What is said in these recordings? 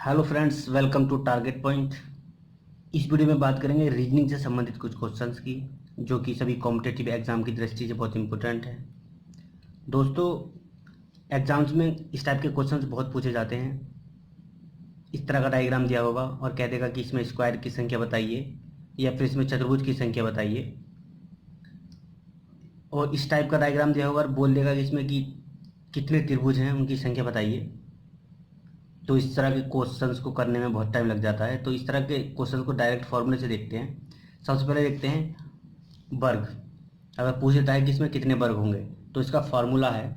Hello friends, welcome to target point. इस video में बात करेंगे रीजनिंग से संबंधित कुछ क्वेश्चंस की, जो कि सभी कॉम्पिटेटिव एग्जाम की दृष्टि से बहुत इंपॉर्टेंट है। दोस्तों, एग्जाम्स में इस टाइप के क्वेश्चंस बहुत पूछे जाते हैं। इस तरह का डायग्राम दिया होगा और कह देगा कि इसमें स्क्वायर की संख्या बताइए या फिर इसमें चतुर्भुज की संख्या बताइए, और इस टाइप का डायग्राम दिया होगा और बोल देगा कि इसमें कि कितने त्रिभुज हैं, उनकी संख्या बताइए। तो इस तरह के क्वेश्चंस को करने में बहुत टाइम लग जाता है। तो इस तरह के क्वेश्चन को डायरेक्ट फॉर्मूले से देखते हैं। सबसे पहले देखते हैं वर्ग। अगर पूछ लेता है कि इसमें कितने वर्ग होंगे, तो इसका फॉर्मूला है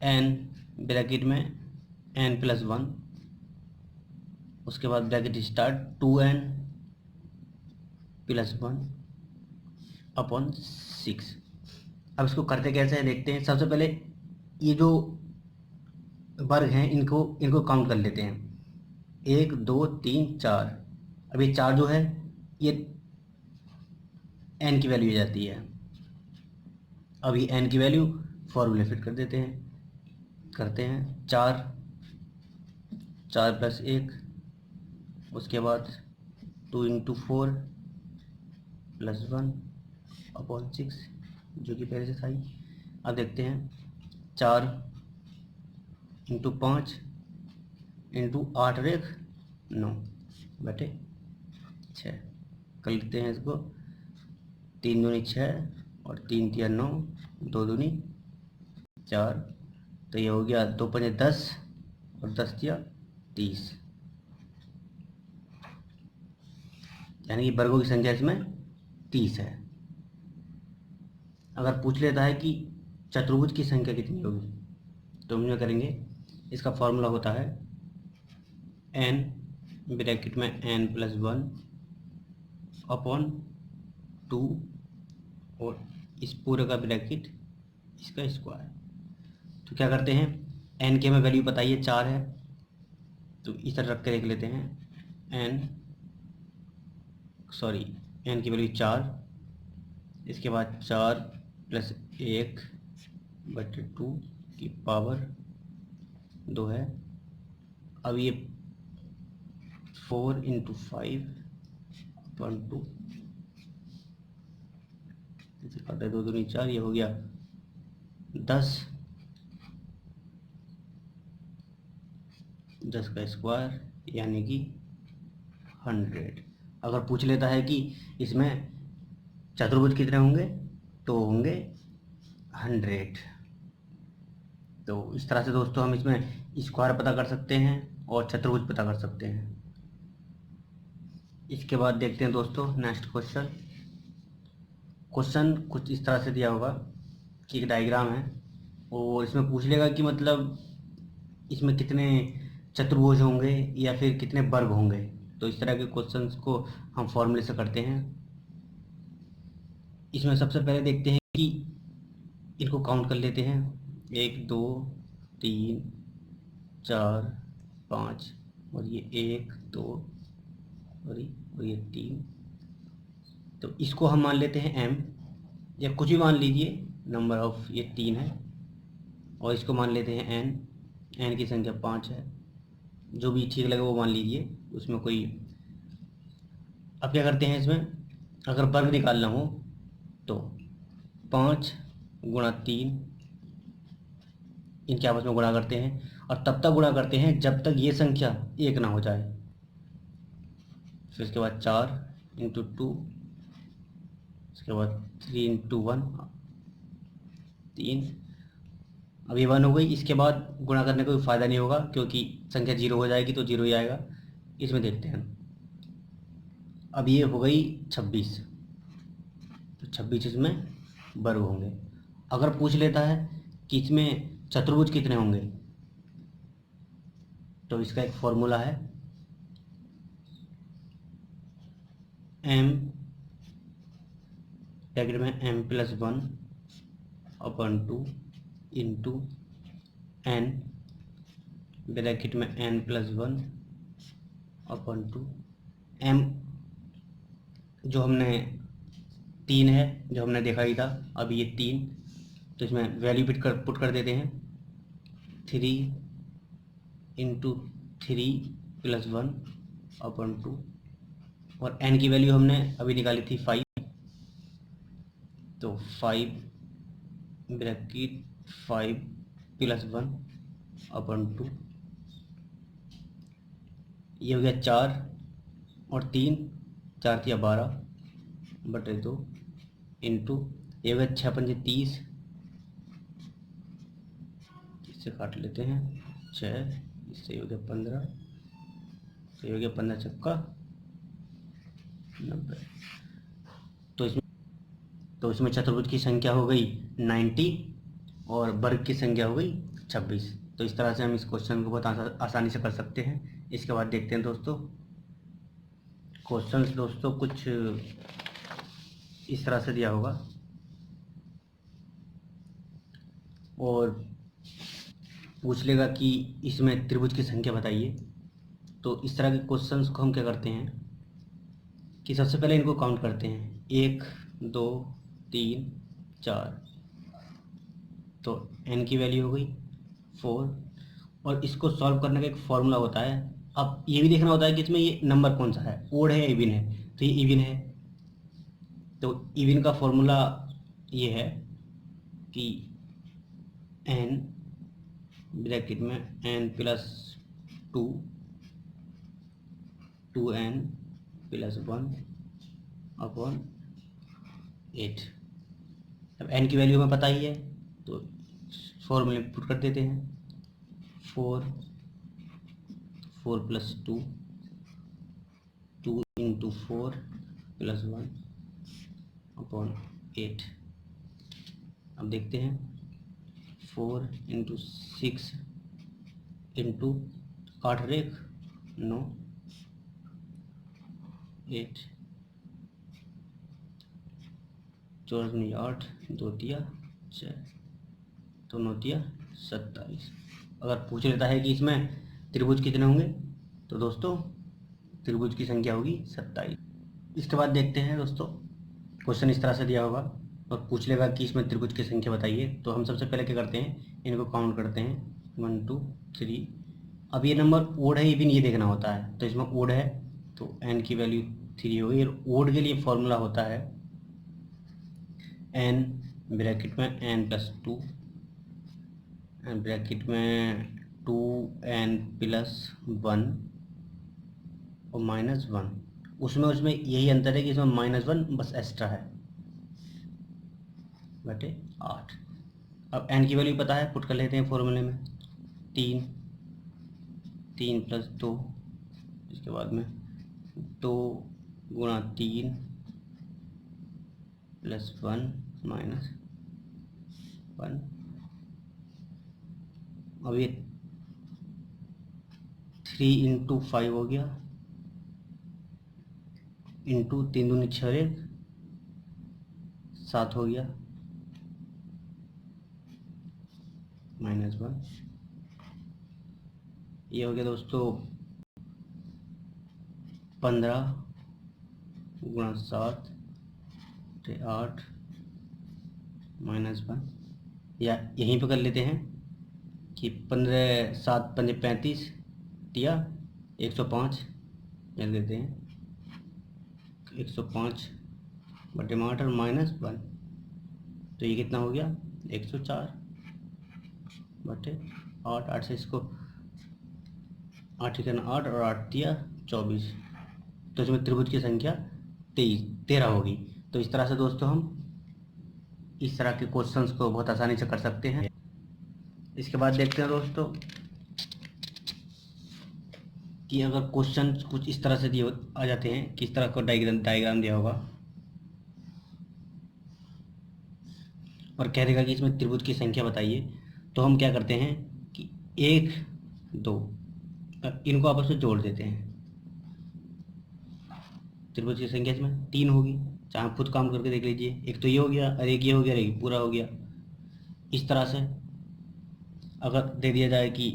n ब्रैकेट में n+1, उसके बाद ब्रैकेट स्टार्ट 2n+1/6। अब इसको करते कैसे है देखते हैं। सबसे पहले ये जो वर्ग हैं इनको इनको काउंट कर लेते हैं। 1 2 3 4। अब ये 4 जो है ये n की वैल्यू आ जाती है। अब ये n की वैल्यू फॉर्मूले फिट कर देते हैं। करते हैं 4 4+1, उसके बाद 2×4+1/6, जो कि पहले से था ही। अब देखते हैं 4×5×8=9/6। कर लेते हैं इसको। 3 दूनी 6 और 3 तिया 9, 2 दूनी 4। तो ये हो गया 2 पंजे 10 और 10 तिया 30। यानी कि वर्गों की संख्या इसमें 30 है। अगर पूछ लेता है कि चतुर्भुज की संख्या कितनी होगी, तो हम ये करेंगे। इसका फॉर्मूला होता है n ब्रैकेट में n+1/2 और इस पूरे का ब्रैकेट इसका स्क्वायर। तो क्या करते हैं, n की हमें वैल्यू बताइए 4 है, तो इस तरह रख के देख लेते हैं। n की वैल्यू 4, इसके बाद 4+1/2 की पावर 2 है। अब ये 4×5/2, इसे काटा 2 दूनी 4, ये हो गया 10 का स्क्वायर, यानी कि 100। अगर पूछ लेता है कि इसमें चतुर्भुज कितने होंगे, तो होंगे 100। तो इस तरह से दोस्तों हम इसमें स्क्वायर पता कर सकते हैं और चतुर्भुज पता कर सकते हैं। इसके बाद देखते हैं दोस्तों नेक्स्ट क्वेश्चन। क्वेश्चन कुछ इस तरह से दिया होगा कि एक डायग्राम है और इसमें पूछ लेगा कि मतलब इसमें कितने चतुर्भुज होंगे या फिर कितने वर्ग होंगे। तो इस तरह के क्वेश्चंस को हम फॉर्मूले से करते हैं। इसमें सबसे पहले देखते हैं कि इनको काउंट कर लेते हैं। 1 2 3 4 5, और ये 1 2 और ये 3। तो इसको हम मान लेते हैं m, या कुछ भी मान लीजिए, नंबर ऑफ ये 3 है। और इसको मान लेते हैं n की संख्या 5 है। जो भी ठीक लगे वो मान लीजिए, उसमें कोई। अब क्या करते हैं, इसमें अगर वर्ग निकालना हो तो 5×3 इनके आपस में गुणा करते हैं, और तब तक गुणा करते हैं जब तक ये संख्या 1 ना हो जाए। फिर इसके बाद 4×2, इसके बाद 3×1, 3। अब ये 1 हो गई। इसके बाद गुणा करने का कोई फ़ायदा नहीं होगा, क्योंकि संख्या 0 हो जाएगी तो 0 ही आएगा। इसमें देखते हैं। अब ये हो गई 26, तो 26 इसमें वर्ग होंगे। अगर पूछ लेता है कि इसमें चतुर्भुज कितने होंगे, तो इसका एक फॉर्मूला है m ब्रैकेट में n+1/2 इंटू n ब्रैकेट में n+1/2। m जो हमने 3 है, जो हमने देखा ही था। अब ये 3, तो इसमें वैल्यू पुट कर देते हैं। 3 इंटू 3+1 अपॉन 2, और n की वैल्यू हमने अभी निकाली थी 5, तो 5 ब्रैकेट 5+1 अपॉन 2, ये हो गया 4 और 3, 4 तिया 12/2 इंटू, ये हो गया 6×5 = 30, इससे काट लेते हैं 6, इससे हो गया 15, तो ये हो गया 15×6 = 90। तो इसमें चतुर्भुज की संख्या हो गई 90 और वर्ग की संख्या हो गई 26। तो इस तरह से हम इस क्वेश्चन को बहुत आसानी से कर सकते हैं। इसके बाद देखते हैं दोस्तों क्वेश्चंस। दोस्तों कुछ इस तरह से दिया होगा और पूछ लेगा कि इसमें त्रिभुज की संख्या बताइए। तो इस तरह के क्वेश्चंस को हम क्या करते हैं कि सबसे पहले इनको काउंट करते हैं, 1 2 3 4, तो n की वैल्यू हो गई 4, और इसको सॉल्व करने का एक फॉर्मूला होता है। अब ये भी देखना होता है कि इसमें ये नंबर कौन सा है, ओड है या इवन है। तो ये इवन है, तो इवन का फॉर्मूला ये है कि n ब्रैकेट में n+2 2n+1 अपॉन 8। अब n की वैल्यू हमें पता ही है, तो फॉर्मूले में पुट कर देते हैं, 4 + 2 2 × 4 + 1 अपॉन 8। अब देखते हैं 4 × 6 × 8 रेख 9 8 4 × 8 2 तिया 6, तो 9 तिया 27। अगर पूछ लेता है कि इसमें त्रिभुज कितने होंगे, तो दोस्तों त्रिभुज की संख्या होगी 27। इसके बाद देखते हैं दोस्तों क्वेश्चन इस तरह से दिया होगा और पूछ लेगा कि इसमें त्रिभुज की संख्या बताइए। तो हम सबसे पहले क्या करते हैं, इनको काउंट करते हैं 1 2 3। अब ये नंबर ओड है इवन, ये देखना होता है। तो इसमें ओड है तो n की वैल्यू 3 होगी। और ओड के लिए फॉर्मूला होता है n ब्रैकेट में n+2 ब्रैकेट में 2n+1 और -1। उसमें यही अंतर है कि इसमें -1 बस एक्स्ट्रा है बटे 8। अब n की वैल्यू पता है, पुट कर लेते हैं फॉर्मूले में, 3 + 2, इसके बाद में 2 × 3 + 1 - 1। अब ये 3 × 5 हो गया, इंटू 3 दूनी 6 रेख 7 हो गया, -1। ये हो गया दोस्तों 15 × 7 = 8 -1। या यहीं पे कर लेते हैं कि 15 7 5 35 तिया 105 लिख देते हैं, 105/8 और -1, तो ये कितना हो गया 104/8। 8 से इसको 8 × 8 और 8 तिया 24, तो इसमें त्रिभुज की संख्या 13 होगी। तो इस तरह से दोस्तों हम इस तरह के क्वेश्चंस को बहुत आसानी से कर सकते हैं। इसके बाद देखते हैं दोस्तों कि अगर क्वेश्चन कुछ इस तरह से दिए आ जाते हैं, किस तरह का डायग्राम दिया होगा और कह देगा कि इसमें त्रिभुज की संख्या बताइए। तो हम क्या करते हैं कि 1 2 इनको आपस में जोड़ देते हैं। त्रिभुज की संख्या इसमें 3 होगी, चाहे खुद काम करके देख लीजिए। एक तो ये हो गया और एक ये हो गया, एक पूरा हो गया। इस तरह से अगर दे दिया जाए कि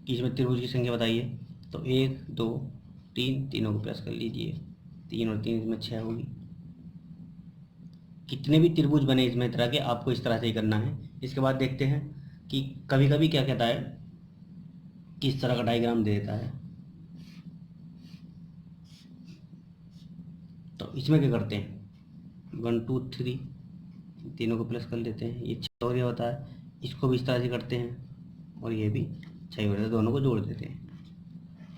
इसमें त्रिभुज की संख्या बताइए, तो 1 2 3, तीनों को प्लस कर लीजिए, 3 और 3 इसमें 6 होगी। कितने भी त्रिभुज बने इसमें तरह के, आपको इस तरह से ही करना है इसके बाद देखते हैं कि कभी कभी क्या कहता है, किस तरह का डायग्राम दे देता है। तो इसमें क्या करते हैं, 1 2 3 तीनों को प्लस कर लेते हैं, ये 6 और ये होता है, इसको भी इस तरह से करते हैं और ये भी 6 होता है, दोनों को जोड़ देते हैं,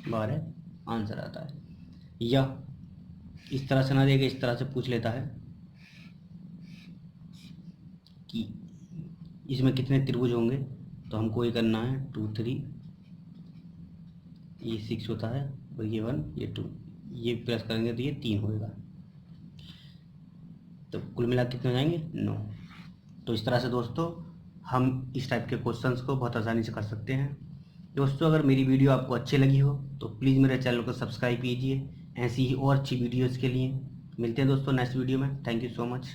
12 आंसर आता है। या इस तरह से ना देगा, इस तरह से पूछ लेता है कि इसमें कितने त्रिभुज होंगे, तो हमको ये करना है 2 3, ये 6 होता है और ये 1 ये 2, ये प्लस करेंगे तो ये 3 होएगा, तो कुल मिला कितने हो जाएंगे 9। तो इस तरह से दोस्तों हम इस टाइप के क्वेश्चंस को बहुत आसानी से कर सकते हैं। दोस्तों अगर मेरी वीडियो आपको अच्छी लगी हो तो प्लीज़ मेरे चैनल को सब्सक्राइब कीजिए, ऐसी ही और अच्छी वीडियोज़ के लिए। मिलते हैं दोस्तों नेक्स्ट वीडियो में। Thank you so much.